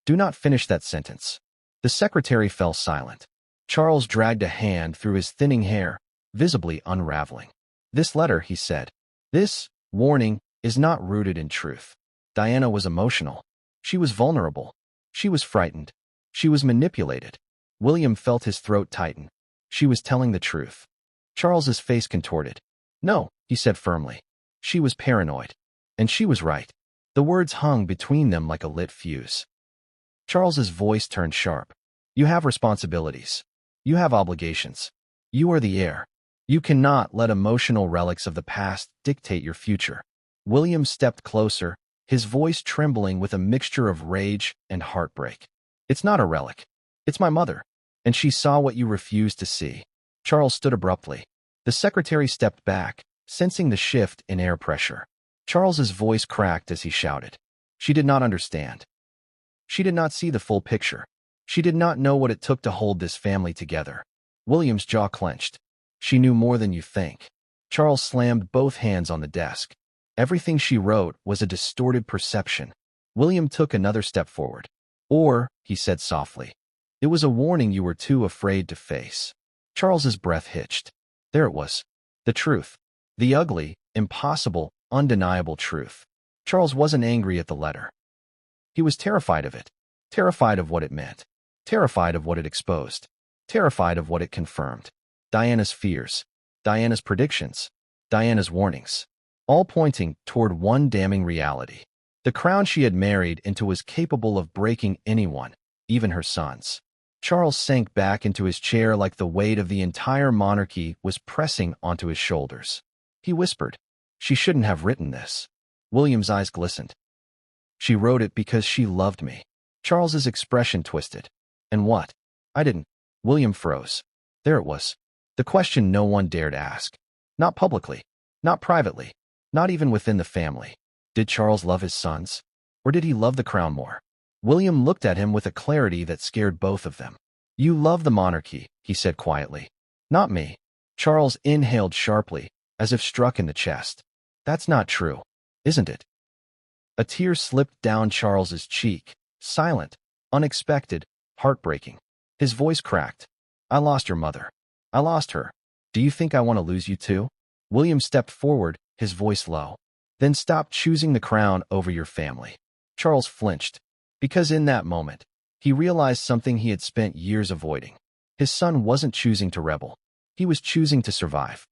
"Do not finish that sentence." The secretary fell silent. Charles dragged a hand through his thinning hair, visibly unraveling. "This letter," he said. "This warning is not rooted in truth." Diana was emotional. She was vulnerable. She was frightened. She was manipulated. William felt his throat tighten. She was telling the truth. Charles's face contorted. "No," he said firmly. "She was paranoid. And she was right." The words hung between them like a lit fuse. Charles's voice turned sharp. You have responsibilities. You have obligations. You are the heir. You cannot let emotional relics of the past dictate your future. William stepped closer, his voice trembling with a mixture of rage and heartbreak. It's not a relic. It's my mother. And she saw what you refused to see. Charles stood abruptly. The secretary stepped back, sensing the shift in air pressure. Charles's voice cracked as he shouted. She did not understand. She did not see the full picture. She did not know what it took to hold this family together. William's jaw clenched. She knew more than you think. Charles slammed both hands on the desk. Everything she wrote was a distorted perception. William took another step forward. Or, he said softly, it was a warning you were too afraid to face. Charles's breath hitched. There it was. The truth. The ugly, impossible, undeniable truth. Charles wasn't angry at the letter. He was terrified of it. Terrified of what it meant. Terrified of what it exposed. Terrified of what it confirmed. Diana's fears. Diana's predictions. Diana's warnings. All pointing toward one damning reality. The crown she had married into was capable of breaking anyone, even her sons. Charles sank back into his chair like the weight of the entire monarchy was pressing onto his shoulders. He whispered, she shouldn't have written this. William's eyes glistened. She wrote it because she loved me. Charles's expression twisted. And what? I didn't. William froze. There it was. The question no one dared ask. Not publicly. Not privately. Not even within the family. Did Charles love his sons? Or did he love the crown more? William looked at him with a clarity that scared both of them. You love the monarchy, he said quietly. Not me. Charles inhaled sharply, as if struck in the chest. That's not true, isn't it? A tear slipped down Charles's cheek, silent, unexpected, heartbreaking. His voice cracked. I lost your mother. I lost her. Do you think I want to lose you too? William stepped forward, his voice low. Then stop choosing the crown over your family. Charles flinched, because in that moment, he realized something he had spent years avoiding. His son wasn't choosing to rebel. He was choosing to survive.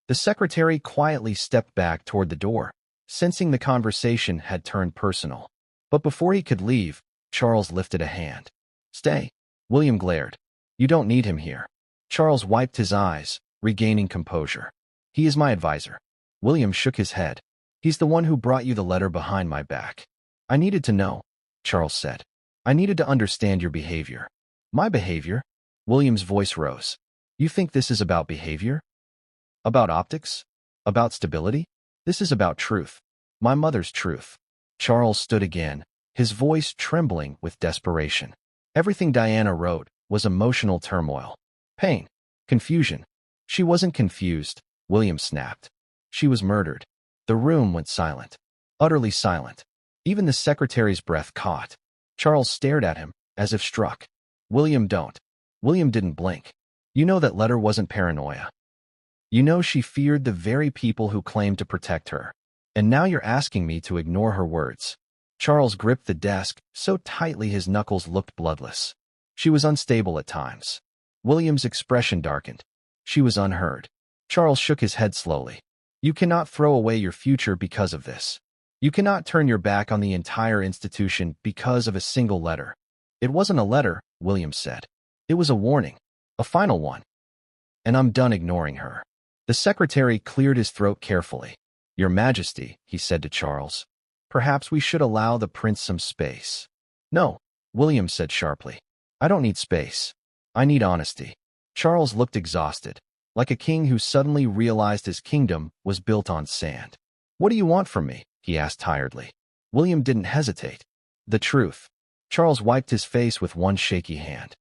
The secretary quietly stepped back toward the door, sensing the conversation had turned personal. But before he could leave, Charles lifted a hand. Stay. William glared. You don't need him here. Charles wiped his eyes, regaining composure. He is my advisor. William shook his head. He's the one who brought you the letter behind my back. I needed to know, Charles said. I needed to understand your behavior. My behavior? William's voice rose. You think this is about behavior? About optics? About stability? This is about truth. My mother's truth. Charles stood again, his voice trembling with desperation. Everything Diana wrote was emotional turmoil. Pain. Confusion. She wasn't confused, William snapped. She was murdered. The room went silent. Utterly silent. Even the secretary's breath caught. Charles stared at him, as if struck. William, don't. William didn't blink. You know that letter wasn't paranoia. You know she feared the very people who claimed to protect her. And now you're asking me to ignore her words. Charles gripped the desk so tightly his knuckles looked bloodless. She was unstable at times. William's expression darkened. She was unheard. Charles shook his head slowly. You cannot throw away your future because of this. You cannot turn your back on the entire institution because of a single letter. It wasn't a letter, William said. It was a warning. A final one. And I'm done ignoring her. The secretary cleared his throat carefully. Your Majesty, he said to Charles, perhaps we should allow the prince some space. No, William said sharply. I don't need space. I need honesty. Charles looked exhausted, like a king who suddenly realized his kingdom was built on sand. What do you want from me? He asked tiredly. William didn't hesitate. The truth. Charles wiped his face with one shaky hand.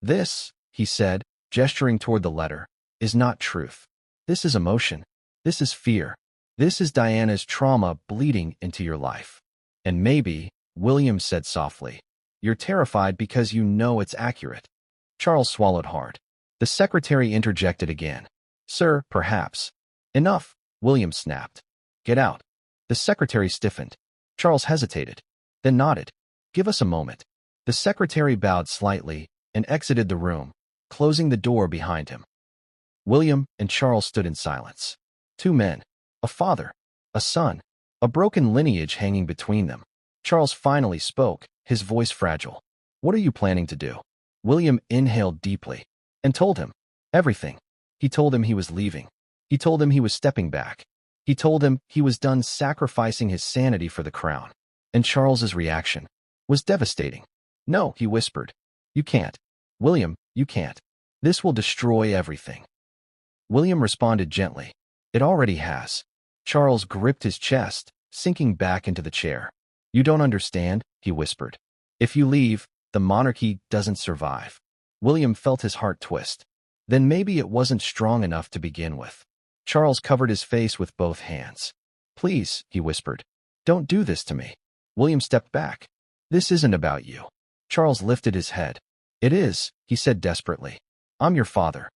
This, he said, gesturing toward the letter, is not truth. This is emotion. This is fear. This is Diana's trauma bleeding into your life. And maybe, William said softly, you're terrified because you know it's accurate. Charles swallowed hard. The secretary interjected again. Sir, perhaps. Enough, William snapped. Get out. The secretary stiffened. Charles hesitated, then nodded. Give us a moment. The secretary bowed slightly and exited the room, closing the door behind him. William and Charles stood in silence. Two men, a father, a son, a broken lineage hanging between them. Charles finally spoke, his voice fragile. "What are you planning to do?" William inhaled deeply and told him everything. He told him he was leaving. He told him he was stepping back. He told him he was done sacrificing his sanity for the crown. And Charles's reaction was devastating. "No," he whispered. "You can't. William, you can't. This will destroy everything." William responded gently. "It already has." Charles gripped his chest, sinking back into the chair. "You don't understand," he whispered. "If you leave, the monarchy doesn't survive." William felt his heart twist. Then maybe it wasn't strong enough to begin with. Charles covered his face with both hands. "Please," he whispered, "don't do this to me." William stepped back. "This isn't about you." Charles lifted his head. "It is," he said desperately. "I'm your father."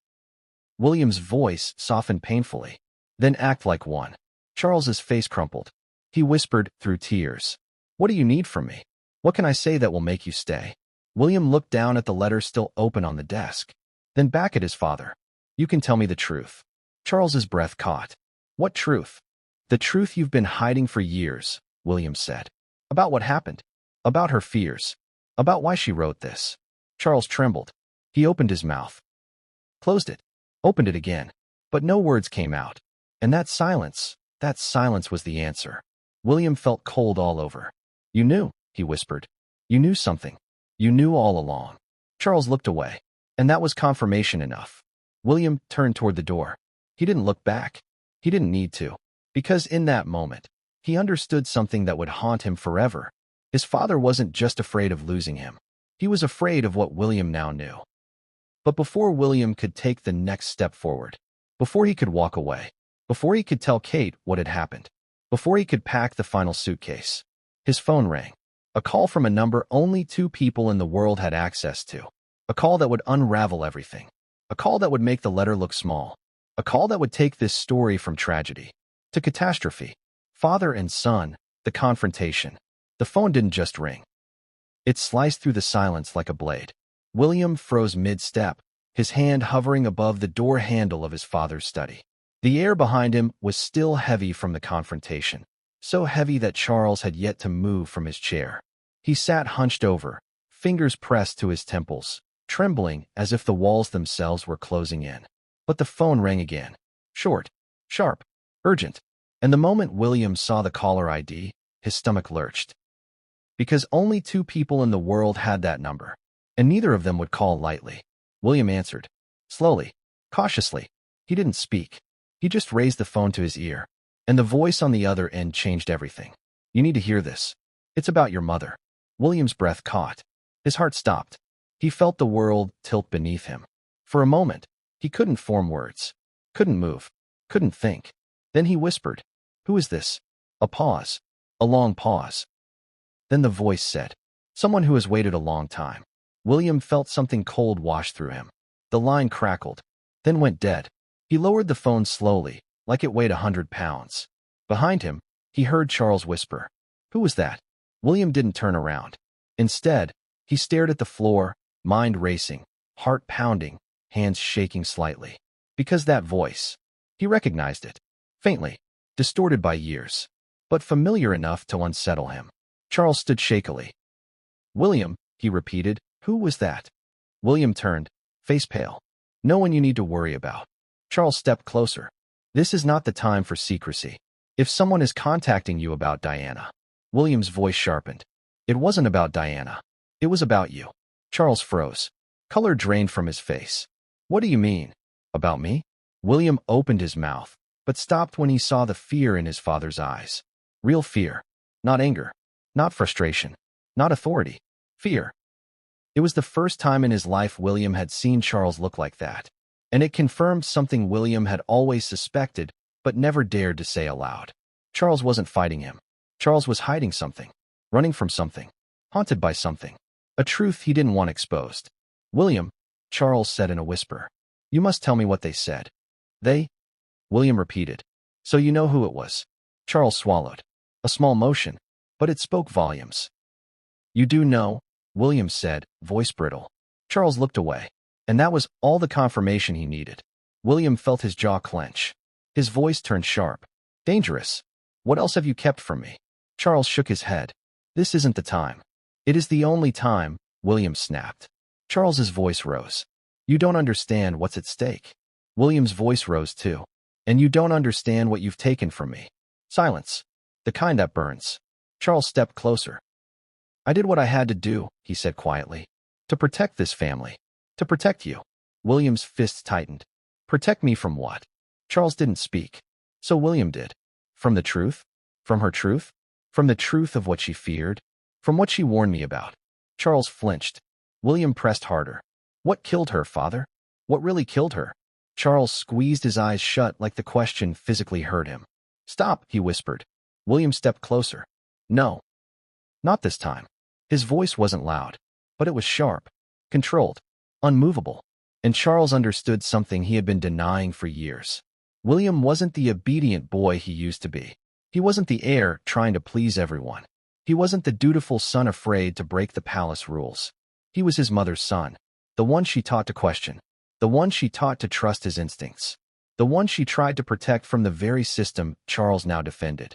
William's voice softened painfully. "Then act like one." Charles's face crumpled. He whispered through tears, "What do you need from me? What can I say that will make you stay?" William looked down at the letter still open on the desk, then back at his father. "You can tell me the truth." Charles's breath caught. "What truth?" "The truth you've been hiding for years," William said. "About what happened. About her fears. About why she wrote this." Charles trembled. He opened his mouth, closed it, opened it again, but no words came out. And that silence was the answer. William felt cold all over. "You knew," he whispered. "You knew something. You knew all along." Charles looked away, and that was confirmation enough. William turned toward the door. He didn't look back. He didn't need to, because in that moment, he understood something that would haunt him forever. His father wasn't just afraid of losing him. He was afraid of what William now knew. But before William could take the next step forward, before he could walk away, before he could tell Kate what had happened, before he could pack the final suitcase, his phone rang. A call from a number only 2 people in the world had access to. A call that would unravel everything. A call that would make the letter look small. A call that would take this story from tragedy to catastrophe. Father and son, the confrontation. The phone didn't just ring. It sliced through the silence like a blade. William froze mid-step, his hand hovering above the door handle of his father's study. The air behind him was still heavy from the confrontation, so heavy that Charles had yet to move from his chair. He sat hunched over, fingers pressed to his temples, trembling as if the walls themselves were closing in. But the phone rang again. Short, sharp, urgent. And the moment William saw the caller ID, his stomach lurched. Because only 2 people in the world had that number, and neither of them would call lightly. William answered. Slowly, cautiously. He didn't speak. He just raised the phone to his ear, and the voice on the other end changed everything. "You need to hear this. It's about your mother." William's breath caught. His heart stopped. He felt the world tilt beneath him. For a moment, he couldn't form words, couldn't move, couldn't think. Then he whispered, "Who is this?" A pause. A long pause. Then the voice said, "Someone who has waited a long time." William felt something cold wash through him. The line crackled, then went dead. He lowered the phone slowly, like it weighed 100 pounds. Behind him, he heard Charles whisper, "Who was that?" William didn't turn around. Instead, he stared at the floor, mind racing, heart pounding, hands shaking slightly. Because that voice, he recognized it. Faintly, distorted by years, but familiar enough to unsettle him. Charles stood shakily. "William," he repeated, "who was that?" William turned, face pale. "No one you need to worry about." Charles stepped closer. "This is not the time for secrecy. If someone is contacting you about Diana." William's voice sharpened. "It wasn't about Diana. It was about you." Charles froze. Color drained from his face. "What do you mean? About me?" William opened his mouth, but stopped when he saw the fear in his father's eyes. Real fear. Not anger. Not frustration. Not authority. Fear. It was the first time in his life William had seen Charles look like that, and it confirmed something William had always suspected but never dared to say aloud. Charles wasn't fighting him. Charles was hiding something, running from something, haunted by something, a truth he didn't want exposed. "William," Charles said in a whisper, "you must tell me what they said." "They?" William repeated. "So you know who it was?" Charles swallowed. A small motion, but it spoke volumes. "You do know," William said, voice brittle. Charles looked away, and that was all the confirmation he needed. William felt his jaw clench. His voice turned sharp. "Dangerous." What else have you kept from me? Charles shook his head. This isn't the time. It is the only time, William snapped. Charles's voice rose. You don't understand what's at stake. William's voice rose too. And you don't understand what you've taken from me. Silence. The kind that burns. Charles stepped closer. I did what I had to do, he said quietly. To protect this family. To protect you. William's fists tightened. Protect me from what? Charles didn't speak. So William did. From the truth? From her truth? From the truth of what she feared? From what she warned me about? Charles flinched. William pressed harder. What killed her, father? What really killed her? Charles squeezed his eyes shut like the question physically hurt him. Stop, he whispered. William stepped closer. No. Not this time. His voice wasn't loud, but it was sharp, controlled, unmovable. And Charles understood something he had been denying for years. William wasn't the obedient boy he used to be. He wasn't the heir trying to please everyone. He wasn't the dutiful son afraid to break the palace rules. He was his mother's son, the one she taught to question, the one she taught to trust his instincts, the one she tried to protect from the very system Charles now defended.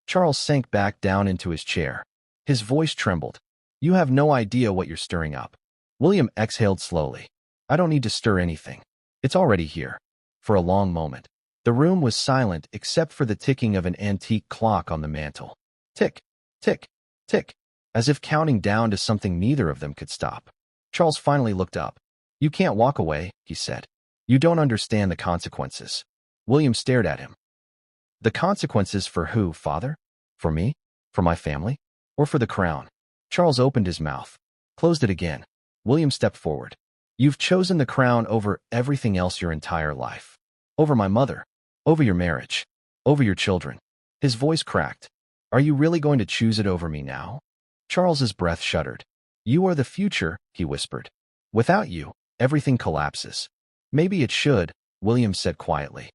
Charles sank back down into his chair. His voice trembled. You have no idea what you're stirring up. William exhaled slowly. I don't need to stir anything. It's already here. For a long moment, the room was silent except for the ticking of an antique clock on the mantel. Tick, tick, tick, as if counting down to something neither of them could stop. Charles finally looked up. You can't walk away, he said. You don't understand the consequences. William stared at him. The consequences for who, father? For me? For my family? Or for the crown? Charles opened his mouth, closed it again. William stepped forward. You've chosen the crown over everything else your entire life. Over my mother. Over your marriage. Over your children. His voice cracked. Are you really going to choose it over me now? Charles's breath shuddered. You are the future, he whispered. Without you, everything collapses. Maybe it should, William said quietly.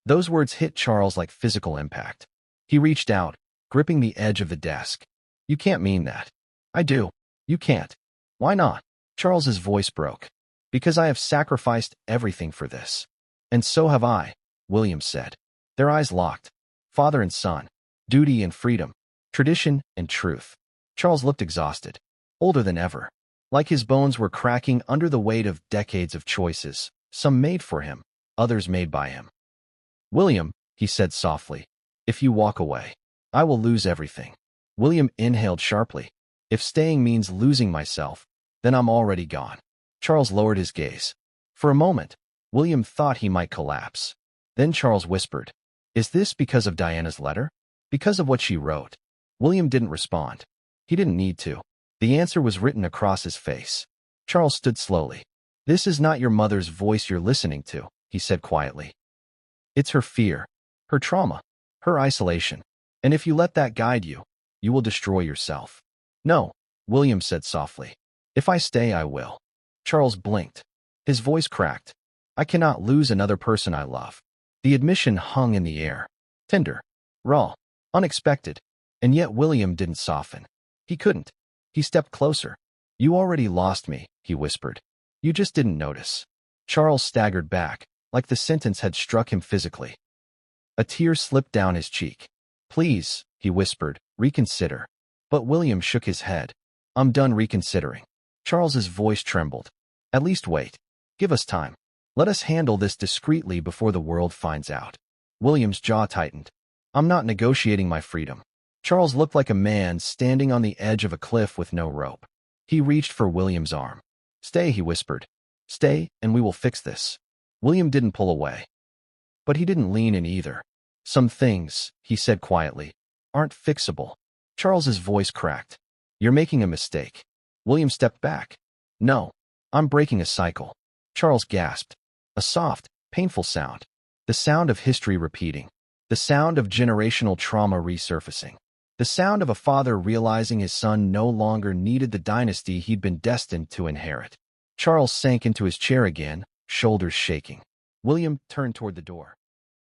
Those words hit Charles like physical impact. He reached out, gripping the edge of the desk. You can't mean that. I do. You can't. Why not? Charles's voice broke. Because I have sacrificed everything for this. And so have I, William said. Their eyes locked. Father and son. Duty and freedom. Tradition and truth. Charles looked exhausted. Older than ever. Like his bones were cracking under the weight of decades of choices. Some made for him. Others made by him. William, he said softly. If you walk away, I will lose everything. William inhaled sharply. If staying means losing myself, then I'm already gone. Charles lowered his gaze. For a moment, William thought he might collapse. Then Charles whispered, Is this because of Diana's letter? Because of what she wrote? William didn't respond. He didn't need to. The answer was written across his face. Charles stood slowly. This is not your mother's voice you're listening to, he said quietly. It's her fear, her trauma, her isolation. And if you let that guide you, you will destroy yourself. No, William said softly. If I stay, I will. Charles blinked. His voice cracked. I cannot lose another person I love. The admission hung in the air. Tender. Raw. Unexpected. And yet William didn't soften. He couldn't. He stepped closer. You already lost me, he whispered. You just didn't notice. Charles staggered back, like the sentence had struck him physically. A tear slipped down his cheek. Please, he whispered, reconsider. But William shook his head. I'm done reconsidering. Charles's voice trembled. At least wait. Give us time. Let us handle this discreetly before the world finds out. William's jaw tightened. I'm not negotiating my freedom. Charles looked like a man standing on the edge of a cliff with no rope. He reached for William's arm. Stay, he whispered. Stay, and we will fix this. William didn't pull away. But he didn't lean in either. Some things, he said quietly, aren't fixable. Charles's voice cracked. You're making a mistake. William stepped back. No, I'm breaking a cycle. Charles gasped. A soft, painful sound. The sound of history repeating. The sound of generational trauma resurfacing. The sound of a father realizing his son no longer needed the dynasty he'd been destined to inherit. Charles sank into his chair again, shoulders shaking. William turned toward the door.